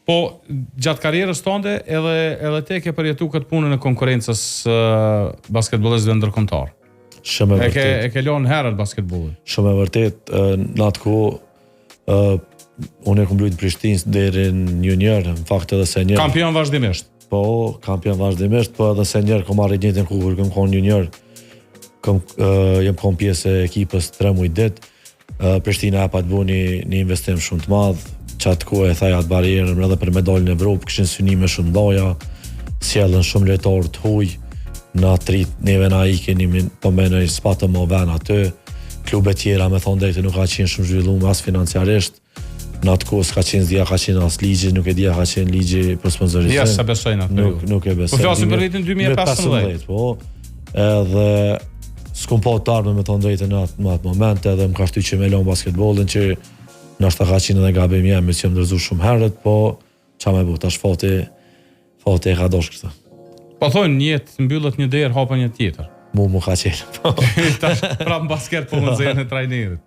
Po, gjatë karrierës tënde edhe te ke përjetu këtë punën e konkurrencës basketbollistëve ndërkombëtar. Shumë e vërtet. E ke lënë herët basketbollin. Shumë e vërtet, në atë kohë unë e kam luajtur në Prishtinë deri në junior, në fakt edhe senior. Kampion vazhdimisht. Po, kampion vazhdimisht, po edhe senior kam marrë njëjtën kur kam qenë junior. Jam qenë pjesë e ekipës 3 muaj ditë. Prishtina hapa të bëni një investim shumë të madh. Qatë kohë e thaj atë barierën edhe për medalën e Evropë, këshin synime shumë doja, sjellën shumë lojtarë të huj, na trit neve na ikin, po menoj s'patë më ven aty, klube tjera me thonë drejtë nuk ka qenë shumë zhvilluar as financiarisht, në atë kohë s'ka qenë s'dia ka qenë as ligji, nuk e dia ka qenë ligji për sponsorizim. Ja, sa besojnë atë. Nuk e besoj. Po flasim për vitin 2015. Po, edhe s'kom pa të ardhme me thonë drejtë në atë moment, edhe më ka shty që me lon basketbollin që nështë ta ka qenë edhe gabim jemi që jam dërzu shumë herët, po qa me bu, tash fati e ka dosh kështë. Po thonë, një jetë mbyllet një derë, hapa një tjetër. Mu ka qenë. Tash prapë në basket po më nxjerrën e trajnerit.